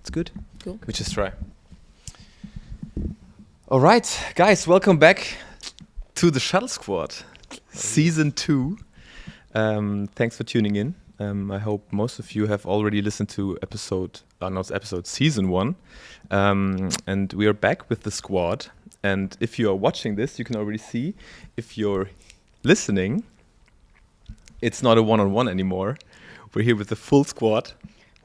It's good. Cool. We just try. All right, guys, welcome back to the ShuttleSquad, Season 2. Thanks for tuning in. I hope most of you have already listened to Season 1. And we are back with the squad. And if you are watching this, you can already see. If you're listening, it's not a one-on-one anymore. We're here with the full squad.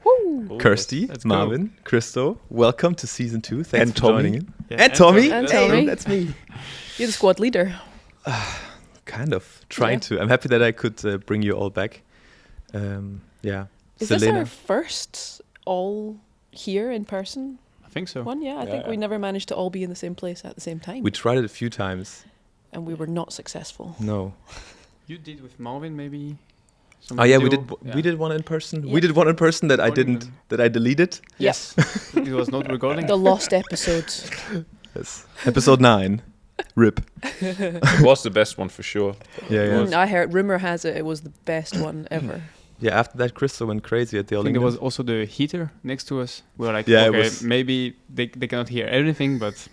Woo. Kirsty, let's Marvin, go. Christo, welcome to Season 2. Thanks And for Thommy. joining in. Yeah, And Thommy. And Hey, Thommy. that's me. You're the squad leader. Kind of trying to. I'm happy that I could bring you all back. Is Selena. this our first all here in person I think so. one? Yeah, I think we never managed to all be in the same place at the same time. We tried it a few times. And we were not successful. No. You did with Marvin, maybe. Some Oh yeah, we video? did. We did one in person. Yeah. We did one in person that I Recording didn't. them. That I deleted. Yes. It was not recording. The lost episode. Yes. Episode 9. Rip. It was the best one for sure. Yeah. I heard, rumor has it was the best one ever. Yeah. After that, Christo went crazy at the I think there Olympics. was also the heater next to us. We were like, Yeah, it okay, was- maybe they cannot hear everything, but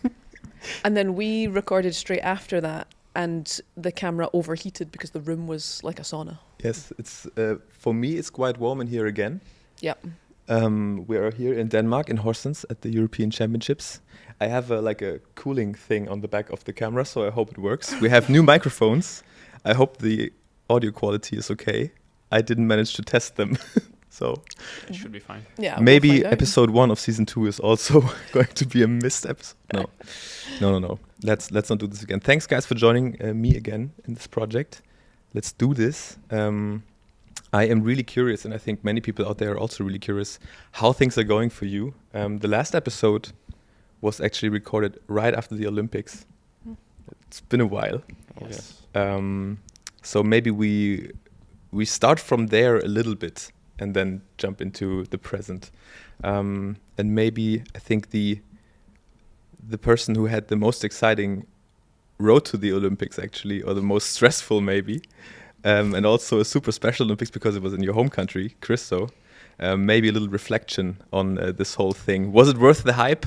And then we recorded straight after that, and the camera overheated because the room was like a sauna. Yes. It's for me. It's quite warm in here again. Yep. We are here in Denmark in Horsens at the European Championships. I have a cooling thing on the back of the camera, so I hope it works. We have new microphones. I hope the audio quality is okay. I didn't manage to test them, so it should be fine. Yeah. we'll maybe find out. episode 1 of season 2 is also going to be a missed episode. No. Let's not do this again. Thanks, guys, for joining me again in this project. Let's do this. I am really curious, and I think many people out there are also really curious how things are going for you. The last episode was actually recorded right after the Olympics. It's been a while. Yes. So maybe we start from there a little bit and then jump into the present. And maybe I think the person who had the most exciting road to the Olympics actually, or the most stressful maybe, and also a super special Olympics because it was in your home country, Christo. Maybe a little reflection on this whole thing. Was it worth the hype?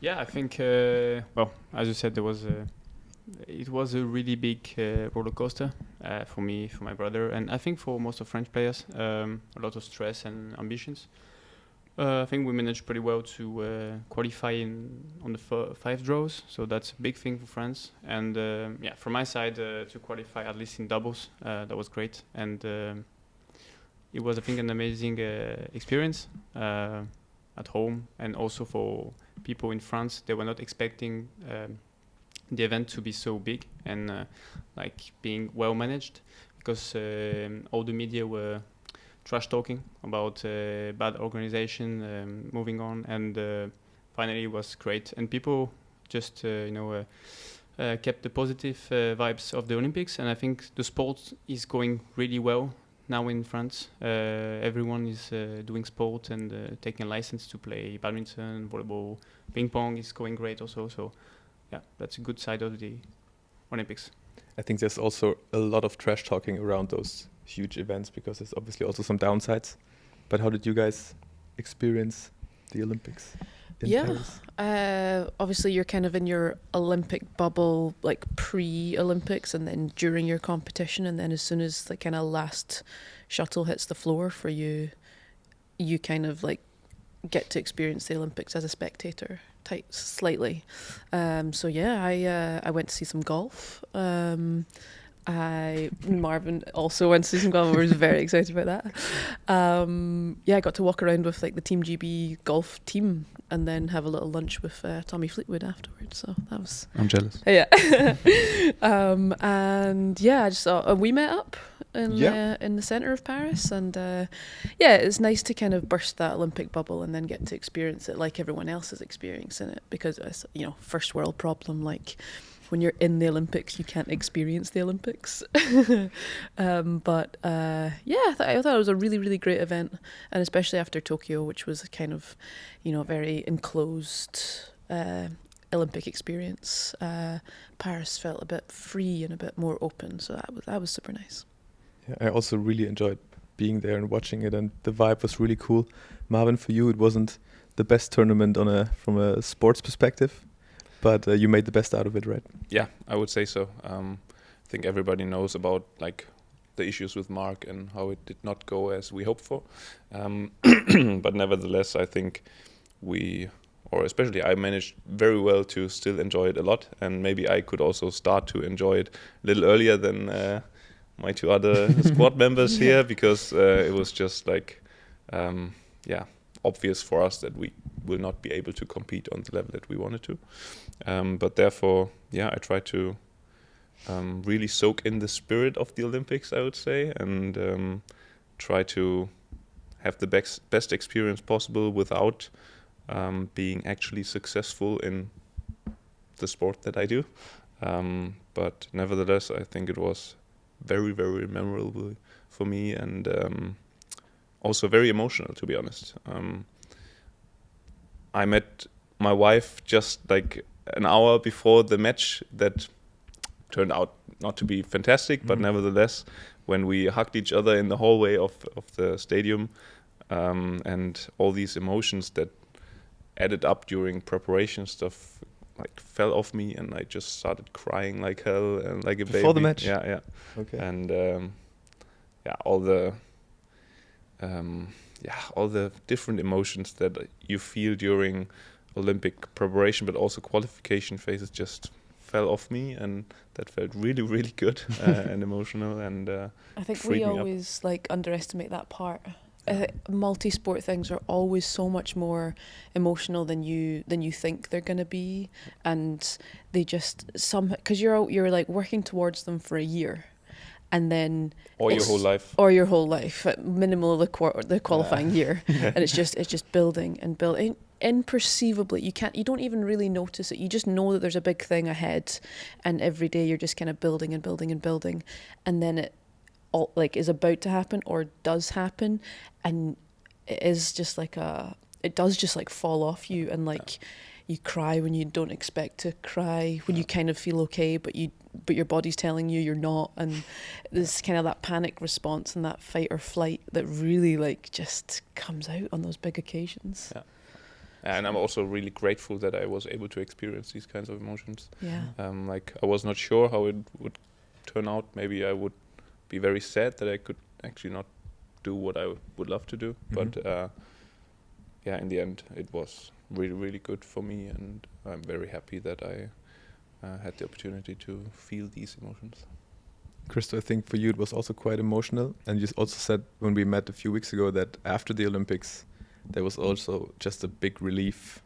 Yeah, I think. Well, as you said, it was a really big roller coaster for me, for my brother, and I think for most of French players. A lot of stress and ambitions. I think we managed pretty well to qualify on the 5 draws, so that's a big thing for France. And from my side, to qualify at least in doubles, that was great. And it was, I think, an amazing experience at home, and also for people in France. They were not expecting the event to be so big and being well managed, because all the media were trash talking about bad organization, moving on, and finally it was great. And people just kept the positive vibes of the Olympics, and I think the sport is going really well now in France. Everyone is doing sport and taking a license to play badminton, volleyball, ping pong is going great also. So yeah, that's a good side of the Olympics. I think there's also a lot of trash talking around those huge events because there's obviously also some downsides. But how did you guys experience the Olympics in Paris? Obviously you're kind of in your Olympic bubble, like pre-Olympics, and then during your competition, and then as soon as the kind of last shuttle hits the floor for you, you kind of like get to experience the Olympics as a spectator, slightly. So yeah, I went to see some golf. Marvin also went to see some golf. I was very excited about that. I got to walk around with like the Team GB golf team, and then have a little lunch with Thommy Fleetwood afterwards. So that was. I'm jealous. Yeah. And yeah, I just thought we met up in the centre of Paris, and it's nice to kind of burst that Olympic bubble and then get to experience it like everyone else is experiencing it, because it's first world problem, like. When you're in the Olympics, you can't experience the Olympics. I thought it was a really, really great event. And especially after Tokyo, which was a kind of, a very enclosed Olympic experience. Paris felt a bit free and a bit more open. So that was super nice. Yeah, I also really enjoyed being there and watching it, and the vibe was really cool. Marvin, for you, it wasn't the best tournament from a sports perspective, but you made the best out of it, right? Yeah, I would say so. I think everybody knows about like the issues with Mark and how it did not go as we hoped for. But nevertheless, I think especially I managed very well to still enjoy it a lot, and maybe I could also start to enjoy it a little earlier than my two other squad members here, because it was just like, obvious for us that we will not be able to compete on the level that we wanted to. But therefore, I try to really soak in the spirit of the Olympics, I would say, and try to have the best experience possible without being actually successful in the sport that I do. But nevertheless, I think it was very, very memorable for me, and also very emotional, to be honest. I met my wife just like an hour before the match that turned out not to be fantastic, but nevertheless, when we hugged each other in the hallway of the stadium, and all these emotions that added up during preparation stuff like fell off me, and I just started crying like hell and like a baby. Before the match? Yeah. Okay. And all the different emotions that you feel during Olympic preparation, but also qualification phases, just fell off me, and that felt really, really good and emotional, and I think freed we me up. always like underestimate that part. Multi-sport things are always so much more emotional than you think they're going to be, and they just because you're like working towards them for a year, and then Or your whole life. at minimal the qualifying year, and it's just building and building imperceivably. You don't even really notice it. You just know that there's a big thing ahead, and every day you're just kind of building and building and building, and then it all like is about to happen or does happen, and it is just like it does just like fall off you, and like you cry when you don't expect to cry, when you kind of feel okay, but your body's telling you you're not, and there's kind of that panic response and that fight or flight that really like just comes out on those big occasions. Yeah. And I'm also really grateful that I was able to experience these kinds of emotions. Yeah. Like I was not sure how it would turn out. Maybe I would be very sad that I could actually not do what I would love to do. But in the end, it was really, really good for me, and I'm very happy that I had the opportunity to feel these emotions. Christo, I think for you it was also quite emotional, and you also said when we met a few weeks ago that after the Olympics there was also just a big relief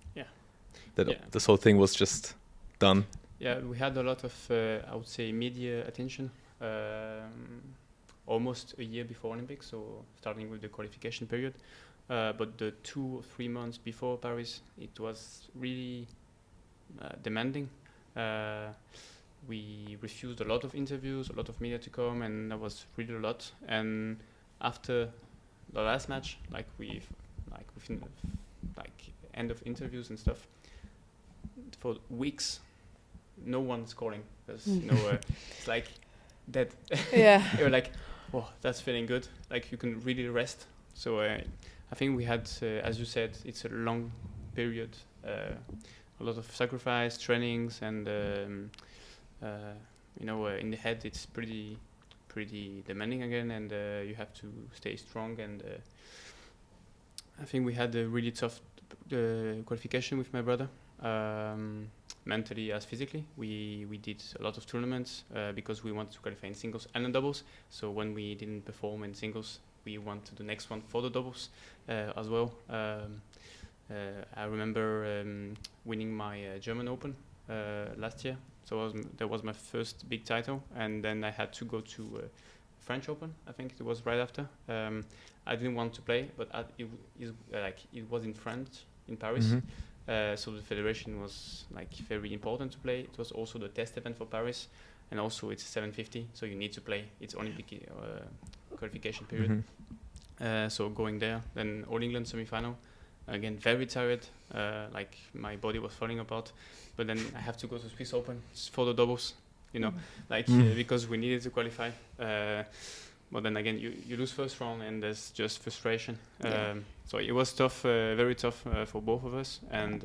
that this whole thing was just done. Yeah, we had a lot of, I would say, media attention almost a year before Olympics, so starting with the qualification period. But the 2 or 3 months before Paris, it was really demanding. We refused a lot of interviews, a lot of media to come, and that was really a lot. And after the last match, within end of interviews and stuff, for weeks, no one's calling. There's it's like that. Yeah. You're like, oh, that's feeling good. Like you can really rest. So I think we had, as you said, it's a long period, a lot of sacrifice, trainings, and in the head it's pretty demanding again, and you have to stay strong. And I think we had a really tough qualification with my brother, mentally as physically. We did a lot of tournaments because we wanted to qualify in singles and in doubles. So when we didn't perform in singles, we went to the next one for the doubles as well. I remember winning my German Open last year. So that was my first big title, and then I had to go to French Open. I think it was right after. I didn't want to play, but it was in France, in Paris. Mm-hmm. So the federation was very important to play. It was also the test event for Paris, and also it's 750, so you need to play. It's Olympic qualification period. Mm-hmm. So going there, then All England semi-final. Again, very tired. My body was falling apart. But then I have to go to Swiss Open for the doubles, because we needed to qualify. but then again, you lose first round, and there's just frustration. Yeah. So it was tough, very tough for both of us, and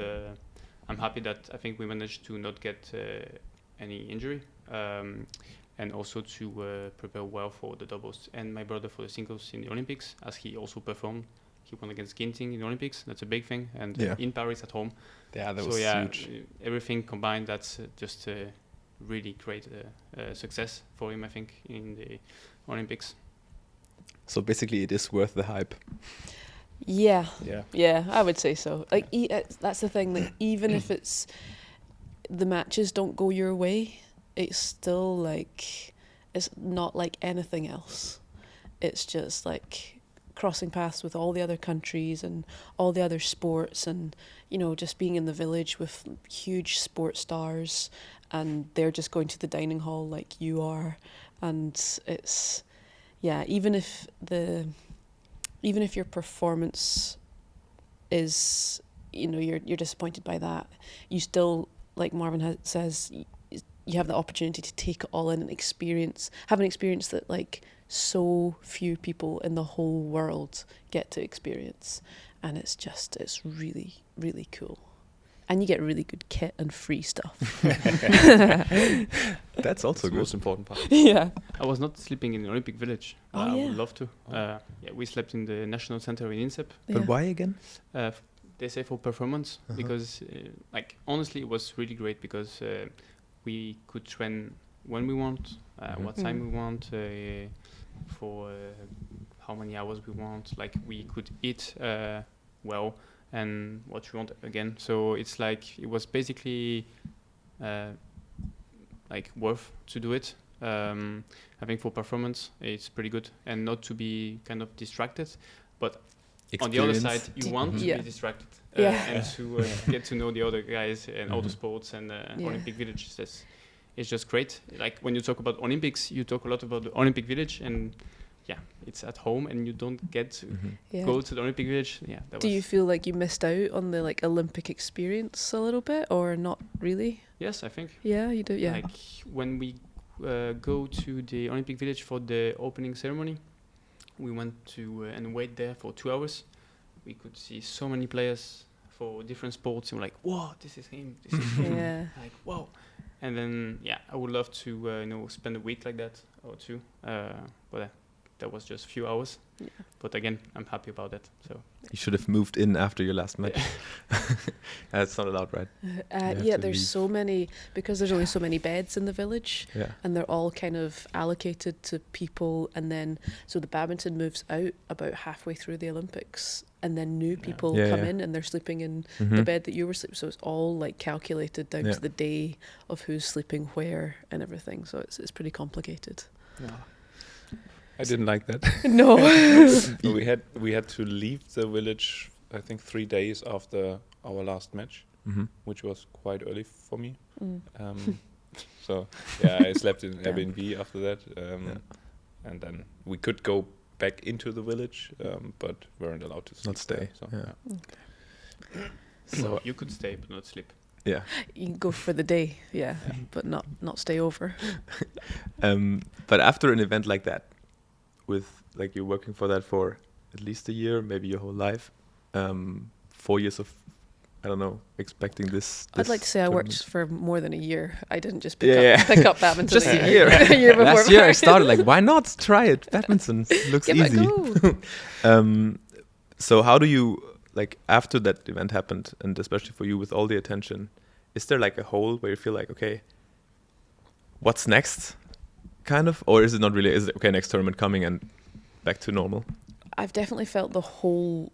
I'm happy that I think we managed to not get any injury, and also to prepare well for the doubles, and my brother for the singles in the Olympics, as he also performed. He won against Ginting in the Olympics. That's a big thing, and in Paris at home. Yeah, that so was yeah, huge. Everything combined, that's just a really great success for him, I think, in the Olympics. So basically, it is worth the hype. Yeah. Yeah. Yeah, I would say so. Like, that's the thing. Like, even if the matches don't go your way, it's still like, it's not like anything else. It's just like crossing paths with all the other countries and all the other sports, and just being in the village with huge sports stars, and they're just going to the dining hall like you are, and it's even if your performance is you're disappointed by that, you still, like Marvin says, you have the opportunity to take it all in and have an experience that like so few people in the whole world get to experience, and it's really, really cool, and you get really good kit and free stuff. That's also the good. most important part. Yeah. I was not sleeping in the Olympic Village. Oh, I yeah. would love to. We slept in the National Center in Insep. But why again? They say for performance, because honestly it was really great, because we could train when we want, what time we want, for how many hours we want. Like, we could eat well and what we want again. So it's like, it was basically like worth to do it. I think for performance it's pretty good, and not to be kind of distracted, but on the other side you want to be distracted, and to get to know the other guys and all the sports, and Olympic Village is just great. Like, when you talk about Olympics, you talk a lot about the Olympic Village, and it's at home, and you don't get to go to the Olympic Village. Do you feel like you missed out on the like Olympic experience a little bit, or not really? Yes, I think. Yeah, you do. Yeah. Like, when we go to the Olympic Village for the opening ceremony, we went to and wait there for 2 hours. We could see so many players for different sports, and we're like, "Whoa, this is him! This is him!" Yeah. Like, wow. And then I would love to spend a week like that or two, but that was just a few hours. Yeah. But again, I'm happy about that. So you should have moved in after your last match. That's not allowed, right? There's so many, because there's only so many beds in the village, and they're all kind of allocated to people, and then so the badminton moves out about halfway through the Olympics, and then new people come in, and they're sleeping in the bed that you were sleeping. So it's all like calculated down to the day of who's sleeping where and everything. So it's pretty complicated. Yeah. I didn't like that. No. we had to leave the village, I think 3 days after our last match, which was quite early for me. So I slept in Airbnb after that, and then we could go back into the village, but weren't allowed to not stay. There, so you could stay but not sleep. Yeah, you can go for the day, but not stay over. But after an event like that, with like you're working for that for at least a year, maybe your whole life, 4 years of, I don't know, expecting this I'd like to say tournament. I worked for more than a year. I didn't just pick up badminton. Just a year. A year before Last year I Paris. started like, why not try it? Badminton looks Give easy. it a go. So how do you, like, after that event happened, and especially for you with all the attention, is there like a hole where you feel like, okay, what's next? Kind of, or is it not really? Is it okay? Next tournament coming and back to normal. I've definitely felt the whole,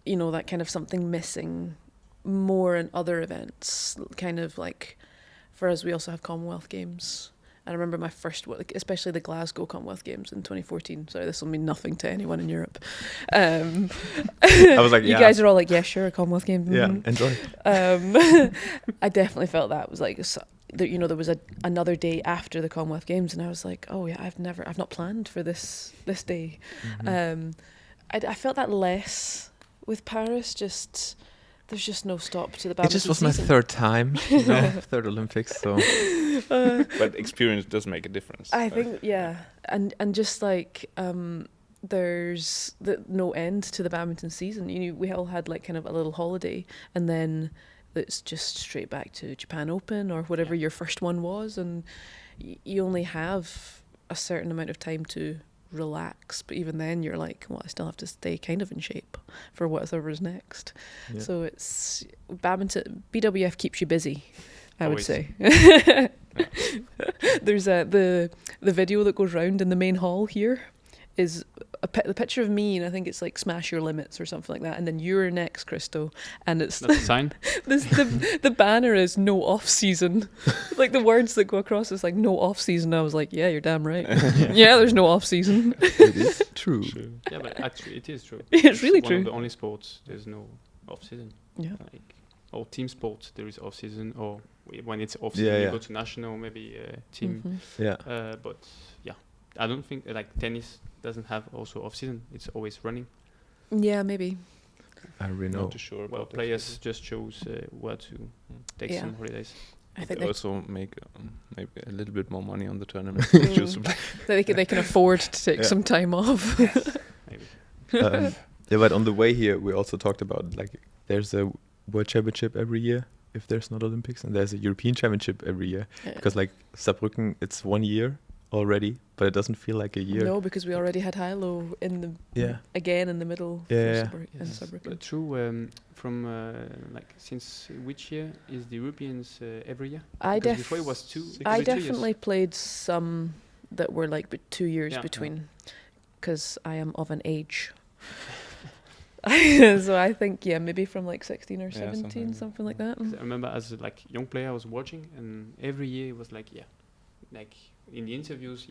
that kind of something missing more in other events. Kind of like, for us, we also have Commonwealth Games. I remember my first, especially the Glasgow Commonwealth Games in 2014. Sorry, this will mean nothing to anyone in Europe. I was like, you guys are all like, yeah, sure, Commonwealth Games. Yeah, enjoy. I definitely felt that. It was like, there was another day after the Commonwealth Games, and I was like, oh yeah, I've not planned for this day. I felt that less with Paris, just There's just no stop to the It badminton just was my season. third time, third Olympics. So But experience does make a difference. I think, yeah, and just like there's no end to the badminton season. We all had like kind of a little holiday, and then it's just straight back to Japan Open or whatever your first one was, and you only have a certain amount of time to relax. But even then, you're like, well, I still have to stay kind of in shape for whatever's next. Yeah. So it's badminton. BWF keeps you busy, I would Always. say. There's the video that goes round in the main hall here is the picture of me, and I think it's like Smash Your Limits or something like that, and then you're next, Christo, and it's That's a sign. the banner is no off season. Like the words that go across is like no off season. I was like, yeah, you're damn right. Yeah, there's no off season. it is true. Yeah, but actually, it is true. It's really one true. of the only sports there's no off season. Yeah. Like, or team sports there is off season, or when it's off Yeah, season you yeah. go to national, maybe team. Mhm. Yeah. But yeah, I don't think like tennis doesn't have also off season. It's always running. Yeah, maybe. I really know. Not too sure Well, about that. players just chose where to take Yeah. some holidays. I They think they, also make maybe a little bit more money on the tournament. they can afford to take Yeah. some time off. Maybe. Yeah, but on the way here, we also talked about like there's a World Championship every year if there's not Olympics, and there's a European Championship every year because like Saarbrücken, it's 1 year already, but it doesn't feel like a year. No, because we already had Hilo in the again in the middle. Yeah, for yeah. in Yes. Saarbrücken. But true. From like since which year is the Europeans every year? Because before it was two. I every 2 years. definitely played some that were like 2 years Yeah. between, because I am of an age. So I think maybe from like 16 or Yeah, 17, something like that. 'Cause I remember as a like young player I was watching, and every year it was like like in the interviews,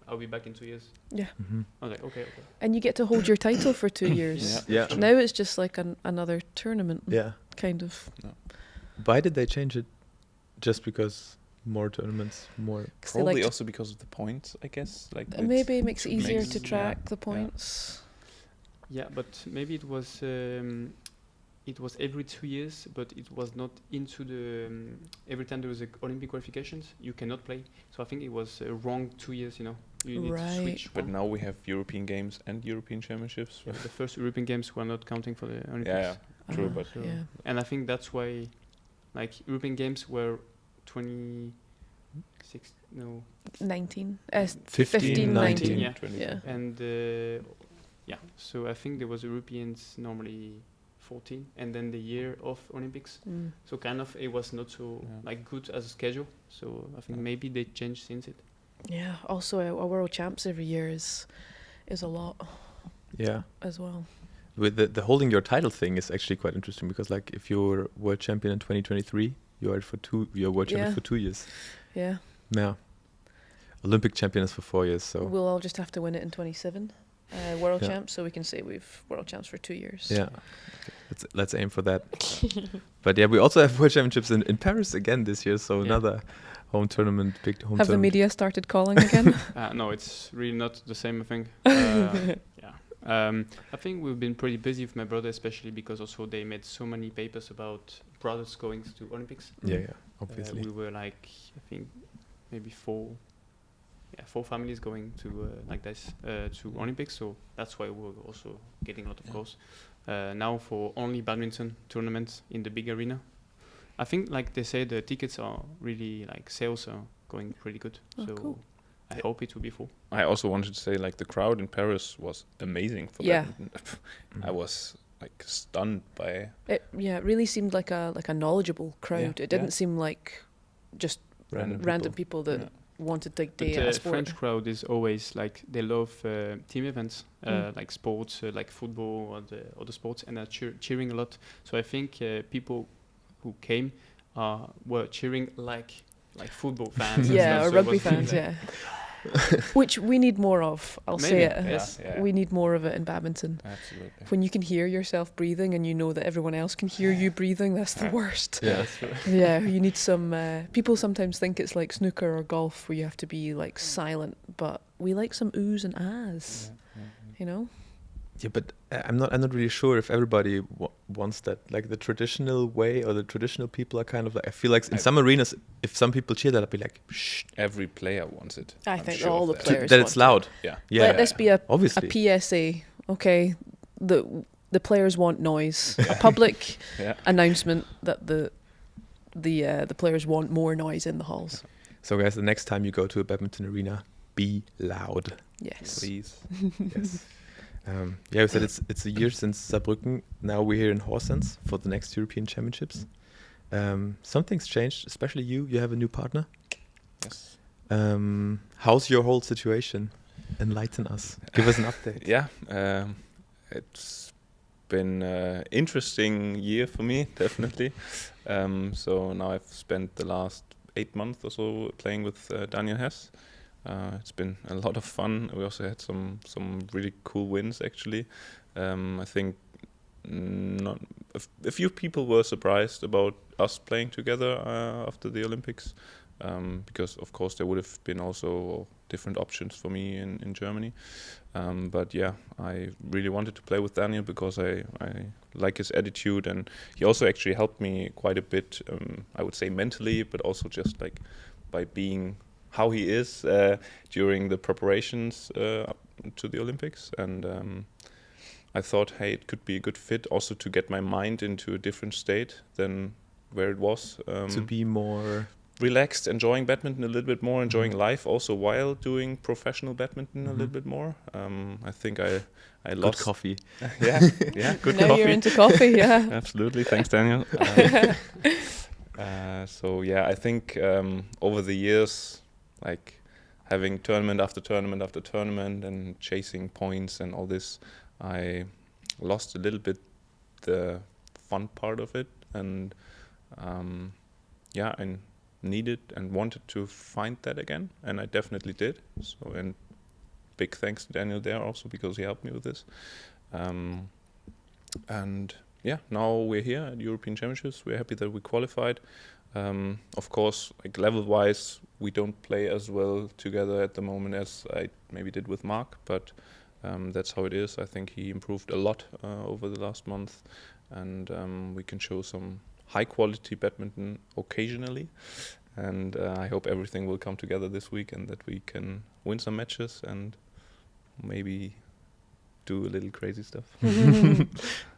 I'll be back in 2 years. Yeah, Mhm. I was like, okay. and you get to hold your title for 2 years. Yeah. Now it's just like another tournament, Yeah. kind of. Why did they change it? Just because more tournaments, more. 'Cause they Probably like to- also because of the points, I guess. Like Maybe it makes it easier makes- to track the yeah. points. Yeah, but maybe it was every 2 years, but it was not into the every time there was a Olympic qualifications, you cannot play. So I think it was wrong 2 years. You need to Right. switch. But one. now we have European Games and European Championships. Yeah, the first European Games were not counting for the Olympics. Yeah, true, but yeah. And I think that's why, like European Games were 26, no, 19, 15, 19. yeah. 20. Yeah. and so I think there was Europeans normally 14, and then the year of Olympics. Mm. So kind of it was not so like good as a schedule. So I think maybe they changed since it. Yeah. Also, a world champs every year is a lot Yeah. as well. With the holding your title thing is actually quite interesting because like if you're world champion in 2023, you're world champion Yeah. for 2 years. Yeah. Yeah. Olympic champion is for 4 years, so We'll all just have to win it in 27, world Yeah. champs, so we can say we've world champs for 2 years. yeah. Let's aim for that. But yeah, we also have world championships in Paris again this year, so another home tournament, big home Have the tournament. media started calling again? No, it's really not the same thing. I think we've been pretty busy with my brother, especially because also they made so many papers about brothers going to Olympics. Yeah, obviously. We were like, I think maybe four families going to like this to Olympics. So that's why we're also getting a lot of calls. Now for only badminton tournaments in the big arena. I think like they say the tickets are really like sales are going pretty good. Oh, so cool. I hope it will be full. I also wanted to say like the crowd in Paris was amazing for Yeah. badminton. I was like stunned by It really seemed like a knowledgeable crowd. Yeah. It didn't seem like just random people that Yeah. wanted to But day at a sport. French crowd is always like they love team events, like sports, like football or the other sports, and are cheering a lot. So I think people who came were cheering like football fans. and Yeah, stuff, or so it rugby was really fans, like- yeah. Which we need more of. I'll say Maybe, it. yes. Yeah. We need more of it in badminton. absolutely. When you can hear yourself breathing and you know that everyone else can hear you breathing, that's the worst. Yeah. That's true. Yeah, you need some. People sometimes think it's like snooker or golf where you have to be like silent, but we like some oohs and ahs. You know. Yeah, but I'm not really sure if everybody wants that. Like the traditional way, or the traditional people are kind of like. I feel like in some arenas, if some people cheer that, I'd be like, shh. Every player wants it. I I'm think sure all of the that. players That want it's loud. Yeah. Yeah. Let this be a Obviously. PSA. Okay, the players want noise. A public Yeah. announcement that the players want more noise in the halls. So guys, the next time you go to a badminton arena, be loud. Yes. Please. Yes. Yeah, we said it's a year since Saarbrücken. Now we're here in Horsens for the next European Championships. Something's changed, especially you. You have a new partner. Yes. How's your whole situation? Enlighten us. Give us an update. Yeah. It's been an interesting year for me, definitely. So now I've spent the last 8 months or so playing with Daniel Hess. It's been a lot of fun. We also had some really cool wins, actually. I think a few people were surprised about us playing together after the Olympics, because of course there would have been also different options for me in Germany. But yeah, I really wanted to play with Daniel because I like his attitude, and he also actually helped me quite a bit, I would say mentally, but also just like by being how he is during the preparations up to the Olympics. And I thought, hey, it could be a good fit also to get my mind into a different state than where it was. To be more relaxed, enjoying badminton a little bit more, enjoying life also while doing professional badminton a little bit more. I think I lost good coffee. yeah, good now coffee. you're into coffee, yeah. Absolutely, thanks, Daniel. So yeah, I think over the years, like having tournament after tournament after tournament and chasing points and all this, I lost a little bit the fun part of it, and yeah, I needed and wanted to find that again, and I definitely did. So, and big thanks to Daniel there also, because he helped me with this. And yeah, now we're here at European Championships. We're happy that we qualified. Of course, like level-wise, we don't play as well together at the moment as I maybe did with Mark, but that's how it is. I think he improved a lot over the last month, and we can show some high-quality badminton occasionally. And I hope everything will come together this week and that we can win some matches and maybe do a little crazy stuff.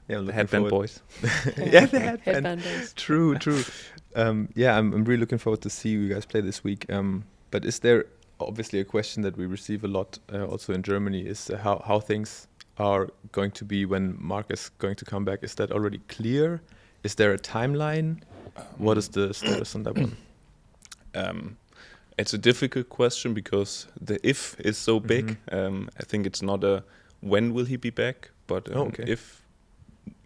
Yeah, The headband boys. Yeah, the Headband boys. True. Yeah, I'm really looking forward to see you guys play this week. But is there obviously a question that we receive a lot also in Germany is how things are going to be when Mark is going to come back? Is that already clear? Is there a timeline? What is the status on that one? It's a difficult question because the if is so big. I think it's not a when will he be back, but if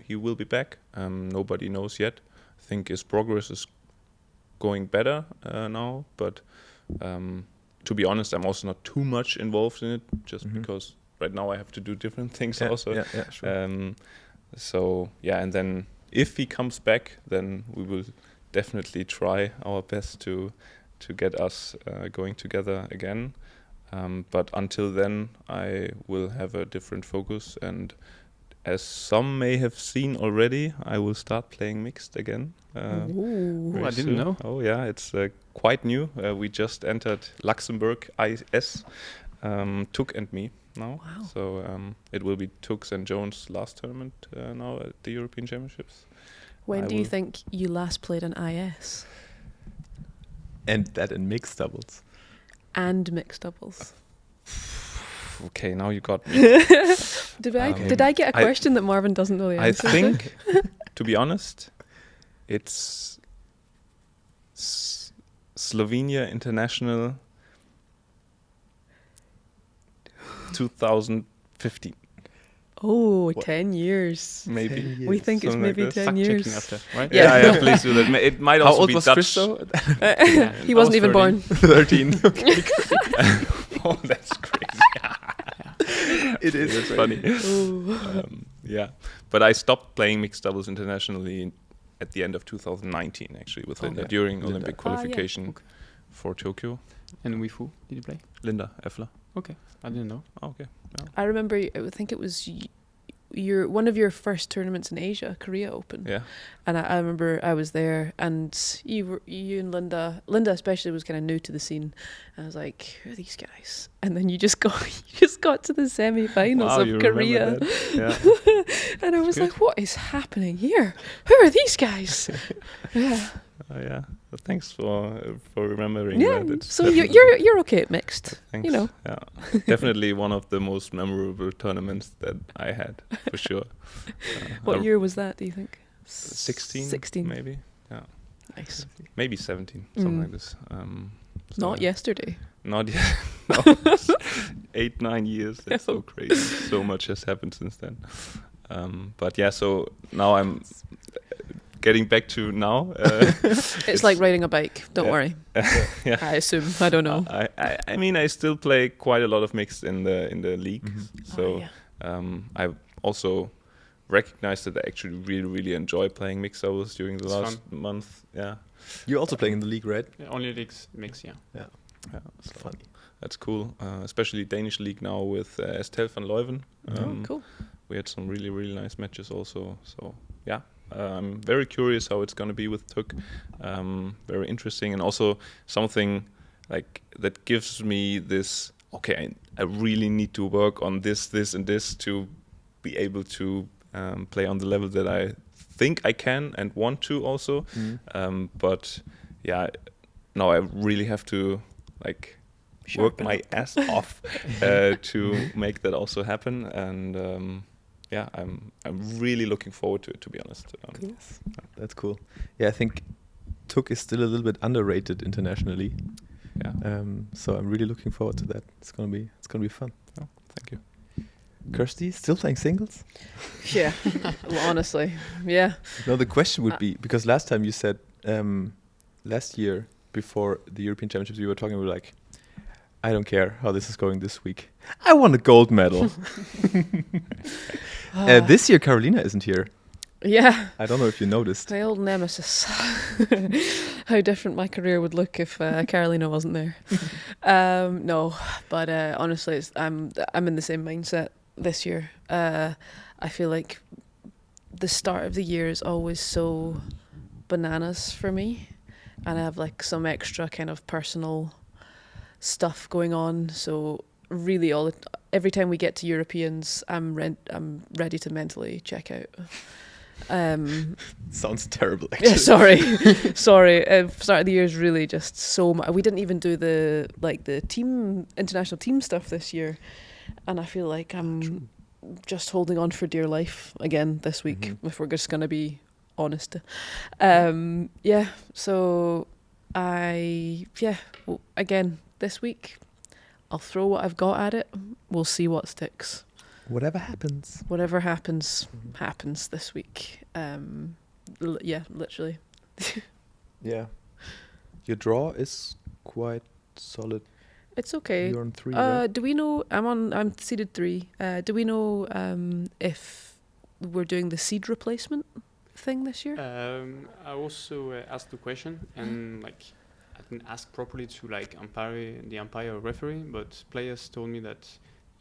he will be back. Nobody knows yet. I think his progress is going better now, but to be honest, I'm also not too much involved in it, just because right now I have to do different things also. Yeah, sure. So yeah, and then if he comes back, then we will definitely try our best to get us going together again. But until then, I will have a different focus, and as some may have seen already, I will start playing mixed again. Ooh. very I didn't soon. know. Oh yeah, it's quite new. We just entered Luxembourg IS, Tuk and me now. Wow. So it will be Tuk's and Jones' last tournament now at the European Championships. When I do you will- think you last played an IS? And that in mixed doubles. And mixed doubles. Okay, now you got me. Did I Okay. get a question that Marvin doesn't know the I answer to? think, to be honest, it's Slovenia International 2015, Oh, What? 10 years. maybe. We think it's Something like maybe this. 10 Fact years. checking after, right? Yeah. Yeah, please do that. It might How also old be was Dutch. Christo? He wasn't even born. 13. Oh, that's crazy. It is. That's funny. Ooh. Yeah, but I stopped playing mixed doubles internationally at the end of 2019, actually, with Linda Okay. during Linda. Olympic Ah, yeah. qualification Okay. for Tokyo. And with who did you play? Linda Effler. Okay, I didn't know. Oh, okay. I remember, I think it was one of your first tournaments in Asia, Korea Open. Yeah. And I remember I was there, and you and Linda especially was kind of new to the scene. And I was like, who are these guys? And then you just got to the semi-finals Wow, of you Korea. remember that? Yeah. And I was good. like, what is happening here? Who are these guys? Yeah. Oh yeah. Well, thanks for remembering Yeah. that. It's So definitely- you're okay at mixed. Thanks. You know. Yeah. Definitely one of the most memorable tournaments that I had, for sure. What year was that, do you think? 16, 16. maybe. Yeah. Nice. Maybe 17, something Mm. like this. Not yesterday. Not yet. No, it's 8-9 years. That's so Oh. crazy. So much has happened since then. But yeah, so now I'm getting back to now. It's like riding a bike. Don't Yeah. worry. Yeah. I assume. I don't know. I mean, I still play quite a lot of mixed in the league. Mhm. So Oh, yeah. I also recognized that I actually really enjoy playing mixed doubles during the It's last month. Yeah, You're also playing in the league, right? Yeah, only leagues mix, yeah. yeah, It's so funny. that's cool. Especially Danish league now with Estelle van Leuven. Oh, cool. We had some really nice matches also. So yeah, I'm very curious how it's going to be with Tuk. Very interesting, and also something like that gives me this. Okay, I really need to work on this, and this to be able to play on the level that I think I can and want to also. Mhm. But yeah, now I really have to like work Sharpen my up. ass off to make that also happen. And yeah, I'm really looking forward to it, to be honest. That's cool. Yeah, I think Tuk is still a little bit underrated internationally. Yeah, So I'm really looking forward to that. It's gonna be fun. thank you. Kirsty, still playing singles? Yeah. Well, honestly. Yeah. No, the question would be, because last time you said, last year before the European Championships, you were talking about like, I don't care how this is going this week. I want a gold medal. This year, Carolina isn't here. Yeah. I don't know if you noticed. My old nemesis. How different my career would look if Carolina wasn't there. No, but honestly, I'm in the same mindset this year. I feel like the start of the year is always so bananas for me, and I have like some extra kind of personal stuff going on. So really, every time we get to Europeans, I'm ready to mentally check out. Sounds terrible, actually. Yeah, sorry. Start of the year is really just so much. We didn't even do the international team stuff this year, and I feel like I'm just holding on for dear life again this week. Mhm. If we're just gonna be honest, yeah. So again this week, I'll throw what I've got at it. We'll see what sticks. Whatever happens. Whatever happens, Mhm. happens this week. Yeah, literally. Yeah. Your draw is quite solid. It's okay. You're on 3, right? Do we know? I'm seeded 3. Do we know if we're doing the seed replacement thing this year? I also asked the question, and like I didn't ask properly to like the umpire referee, but players told me that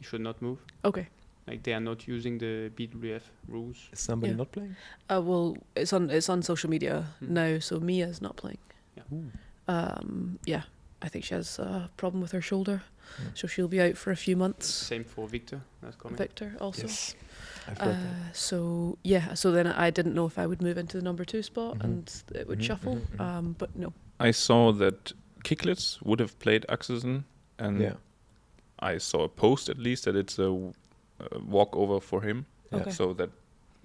you should not move. Okay. Like they are not using the BWF rules. Is somebody Yeah. not playing? Well, it's on social media Hmm. now, so Mia's not playing. Yeah. Yeah, I think she has a problem with her shoulder, Yeah. so she'll be out for a few months. Same for Victor. That's coming. Victor also. Yes. I've heard that. So yeah, so then I didn't know if I would move into the number 2 spot Mhm. and it would Mhm, shuffle. mhm, mhm. But no. I saw that Kicklitz would have played Axelsen, and Yeah. I saw a post at least that it's a walkover for him. Yeah. Okay. So that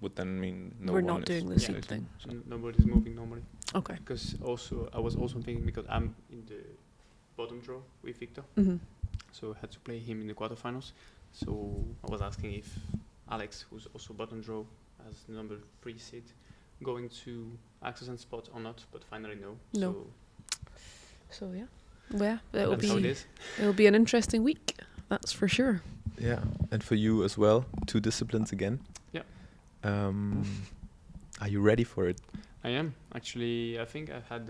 would then mean no We're one not is doing the Yeah. seed seeded. thing. So nobody's moving normally. Okay. Because also I was also thinking because I'm in the bottom draw with Victor, Hmm. so I had to play him in the quarterfinals. So I was asking if Alex, who's also bottom draw as the number 3 seed, going to access and spot or not. But finally no. No. So So yeah, it'll that's how it be is. an interesting week. That's for sure. Yeah. And for you as well, 2 disciplines again. Yeah. Are you ready for it? I am actually. I think I've had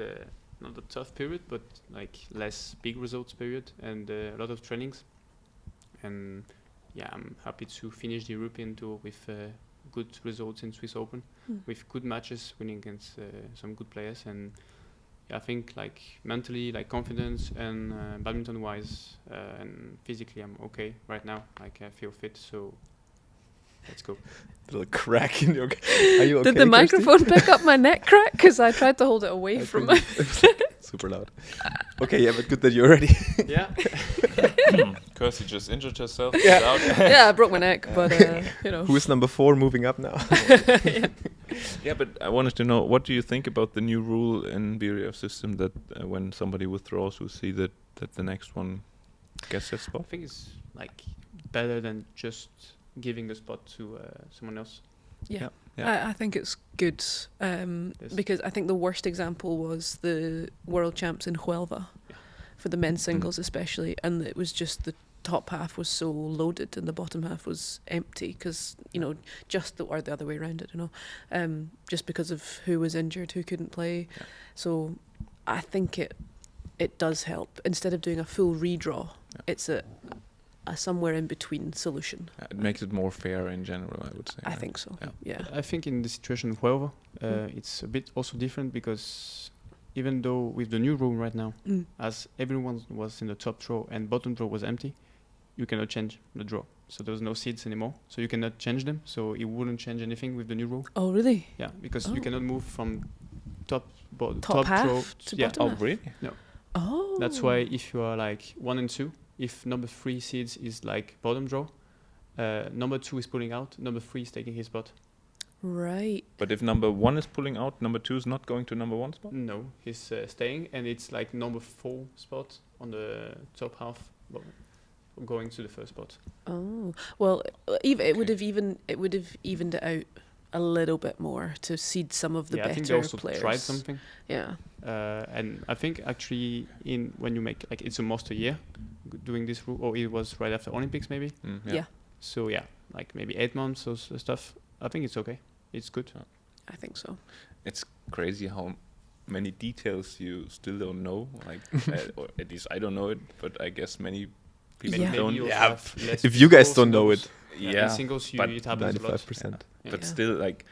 not a tough period, but like less big results period and a lot of trainings. And I'm happy to finish the European Tour with good results in Swiss Open, with good matches, winning against some good players, and I think like mentally, like confidence and badminton wise and physically, I'm okay right now. Like I feel fit, so let's go. Little crack in your. Are you okay? Did the Kirsty? microphone pick up my neck crack? Because I tried to hold it away from my. Super loud. Okay, yeah, but good that you're ready. Yeah. Kirsty just injured herself. Yeah. Yeah, I broke my neck, but Who is number 4 moving up now? Yeah, but I wanted to know, what do you think about the new rule in BRF system that when somebody withdraws, we see that the next one gets that I spot? think it's like better than just giving the spot to someone else. yeah. Yeah. I think it's good because I think the worst example was the world champs in Huelva for the men's singles especially, and it was just the top half was so loaded and the bottom half was empty because or the other way around, I don't know, just because of who was injured, who couldn't play. So I think it does help. Instead of doing a full redraw, it's a somewhere in between solution. It makes it more fair in general, I would say. I think so. Yeah. I think in the situation of Huelva, it's a bit also different because even though with the new rule right now, as everyone was in the top draw and bottom draw was empty, you cannot change the draw. So there's no seeds anymore. So you cannot change them. So it wouldn't change anything with the new rule. Oh, really? Yeah, because you cannot move from top half draw to yeah. bottom Oh, half? really? No. Oh. That's why if you are like 1 and 2, if number 3 seeds is like bottom draw, number 2 is pulling out, number 3 is taking his spot. Right. But if number 1 is pulling out, number 2 is not going to number 1 spot? No, he's staying, and it's like number 4 spot on the top half going to the first spot. Oh. Well, it would have evened it out a little bit more to seed some of the I better think they also players. tried something. Yeah. And I think actually when you make like it's almost a year doing this rule, or it was right after Olympics maybe. Yeah. So like maybe 8 months or stuff. I think it's okay. It's good. I think so. It's crazy how many details you still don't know. Like, or at least I don't know it, but I guess many people Yeah. don't. you also Yeah, have less if you guys people, don't know singles. it, In singles, but it happens a lot. 95%. Yeah. But still, like,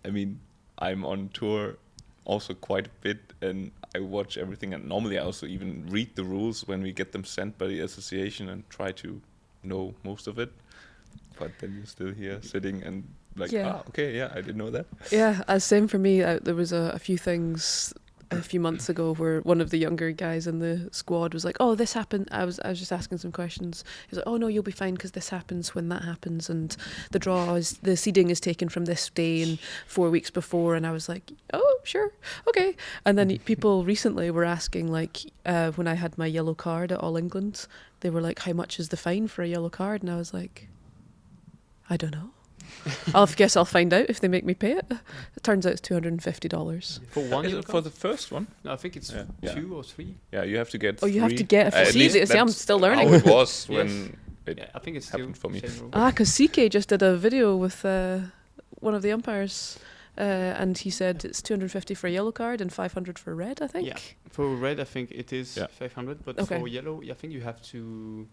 I mean, I'm on tour also quite a bit, and I watch everything. And normally, I also even read the rules when we get them sent by the association and try to know most of it. But then you're still here sitting and like, okay, I didn't know that. Yeah, same for me. There was a few things a few months ago where one of the younger guys in the squad was like, "Oh, this happened." I was just asking some questions. He's like, "Oh no, you'll be fine because this happens when that happens, and the seeding is taken from this day and 4 weeks before." And I was like, "Oh, sure, okay." And then people recently were asking, like, when I had my yellow card at All England, they were like, "How much is the fine for a yellow card?" And I was like, "I don't know. I guess I'll find out if they make me pay it." It turns out it's $250. For one Is yellow it for card? the first one? No, I think it's Yeah. 2 or 3. Yeah, you have to get. Oh, you have 3. to get a At least see, I'm that's still learning. How it was Yes. when it Yeah, I think it's still happened for me. same rule. Because CK just did a video with one of the umpires, and he said it's $250 for a yellow card and $500 for red, I think. Yeah. For red, I think it is Yeah. 500, but Okay. for yellow, I think you have to.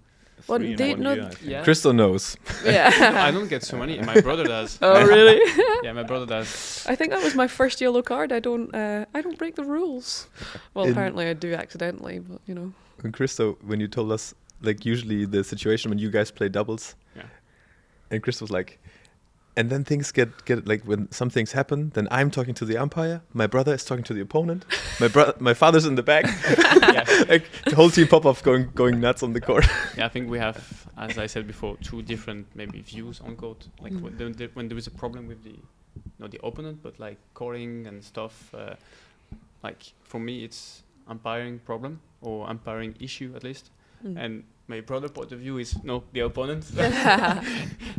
Well, 3 in they- 1 no, year, I think. Yeah. Crystal knows. Yeah. No, I don't get so many, and my brother does. Oh, really? Yeah, my brother does. I think that was my first yellow card. I don't break the rules. Well, In- apparently I do accidentally, but you know. And Christo, when you told us, like, usually the situation when you guys play doubles, Yeah. and Chris was like, and then things get like when some things happen, then I'm talking to the umpire, my brother is talking to the opponent, my father's in the back, Yeah. like the whole team Popov going nuts on the court. Yeah, I think we have, as I said before, 2 different maybe views on court. Like when there is a problem with not the opponent, but like calling and stuff. Like for me, it's umpiring problem or umpiring issue at least. And my brother point of view is the opponent.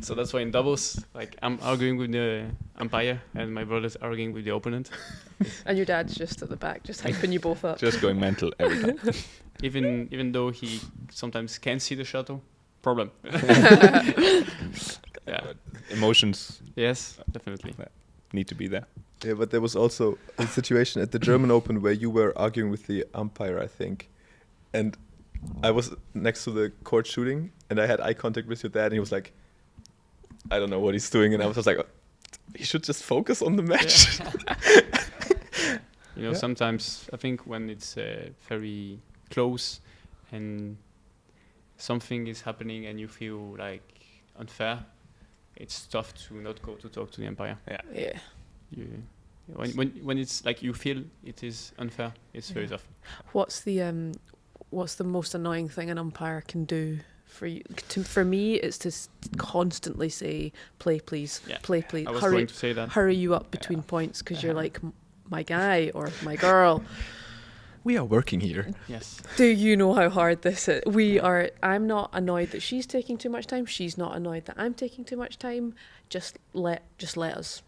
So that's why in doubles, like I'm arguing with the umpire and my brother's arguing with the opponent. And your dad's just at the back, just hyping you both up. Just going mental every time. Even though he sometimes can't see the shuttle, problem. Yeah. Emotions Yes, definitely. need to be there. Yeah, but there was also a situation at the German Open where you were arguing with the umpire, I think, and I was next to the court shooting, and I had eye contact with your dad, and he was like, I don't know what he's doing, and I was just like, he should just focus on the match. You know, sometimes I think when it's very close and something is happening and you feel like unfair, it's tough to not go to talk to the umpire. Yeah. When it's like you feel it is unfair, it's very tough. What's the most annoying thing an umpire can do for you? For me, it's to constantly say, "Play, please, play, please." I was going to say that. Hurry you up between points because you're like, my guy or my girl. We are working here. Yes. Do you know how hard this is? I'm not annoyed that she's taking too much time. She's not annoyed that I'm taking too much time. Just let us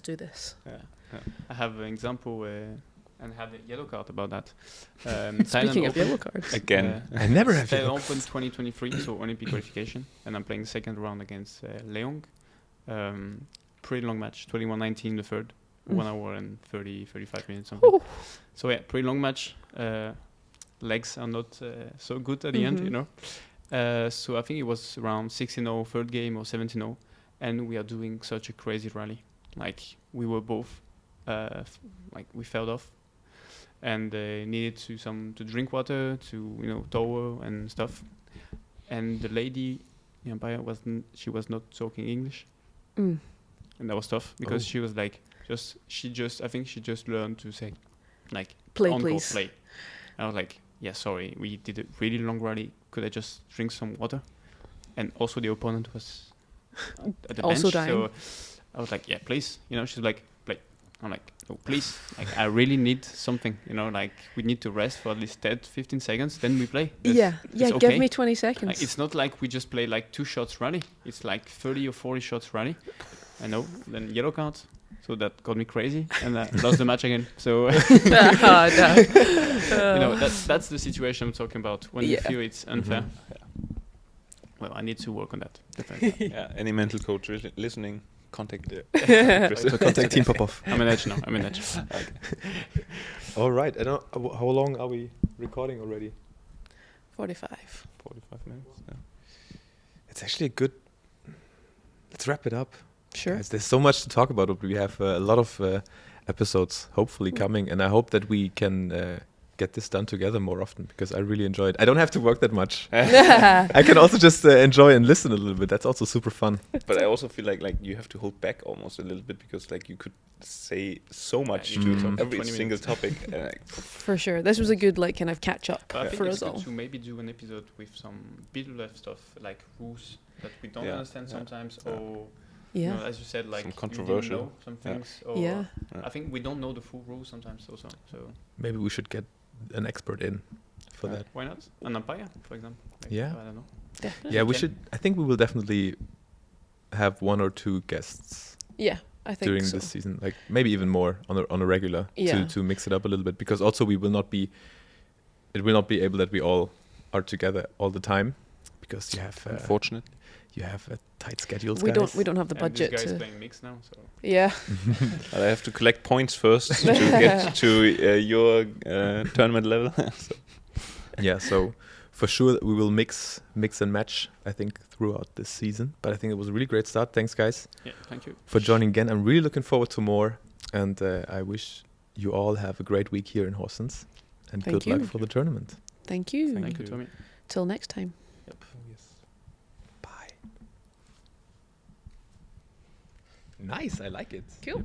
do this. Yeah. I have an example and had a yellow card about that. Speaking of yellow cards. Again. I never have Thailand yellow Open 2023, so Olympic qualification, and I'm playing the second round against Leong. Pretty long match, 21-19 the third, 1 hour and 35 minutes something. Ooh. So yeah, pretty long match. Legs are not so good at the end, you know. So I think it was around 16-0 third game or 17-0, and we are doing such a crazy rally. Like we were both, like we fell off, and needed to drink water, to towel and stuff. And the lady, the umpire, she was not talking English, and that was tough because she was like, I think she just learned to say, like, play, on please. Play. I was like, yeah, sorry, we did a really long rally. Could I just drink some water? And also the opponent was at the Also bench, dying. so I was like, yeah, please. She's like, play. I'm like, oh, please. Like, I really need something. Like we need to rest for at least 10-15 seconds, then we play. Yeah, it's give okay. me 20 seconds. Like, it's not like we just play like 2 shots rally. It's like 30 or 40 shots rally. I know. Then yellow card. So that got me crazy, and I lost the match again. So that's the situation I'm talking about when you feel it's unfair. Well, I need to work on that. Definitely. Any mental coach listening, contact So contact Team Popov. I'm an edge now. Okay. All right. I don't. How long are we recording already? 45. 45 minutes. Yeah. It's actually a good. Let's wrap it up. Sure. Guys, there's so much to talk about. We have a lot of episodes hopefully coming, and I hope that we can get this done together more often because I really enjoy it. I don't have to work that much. I can also just enjoy and listen a little bit. That's also super fun. But I also feel like you have to hold back almost a little bit because like you could say so much to every single topic. For sure. This was a good kind of catch up I think for it's us good all. to maybe do an episode with some middle left stuff like rules that we don't understand sometimes or as you said, like some you controversial didn't know some things. Or I think we don't know the full rules sometimes also. So maybe we should get an expert in for that. Why not? An umpire, for example. Like, Yeah. I don't know. Definitely. Yeah, we should. I think we will definitely have 1 or 2 guests Yeah, I think during so. this season. Like maybe even more on a regular to mix it up a little bit because also it will not be able that we all are together all the time because you have unfortunately. You have a tight schedule. We don't have the budget this guy's to. playing mix now, so Yeah. I have to collect points first to get to your tournament level. Yeah, so for sure we will mix and match, I think, throughout this season. But I think it was a really great start. Thanks, guys. Yeah, thank you for joining again. I'm really looking forward to more, and I wish you all have a great week here in Horsens, and good luck for the tournament. Thank you. Thank you, Thommy. Till next time. Yep. Yes. Bye. Nice. I like it. Cool.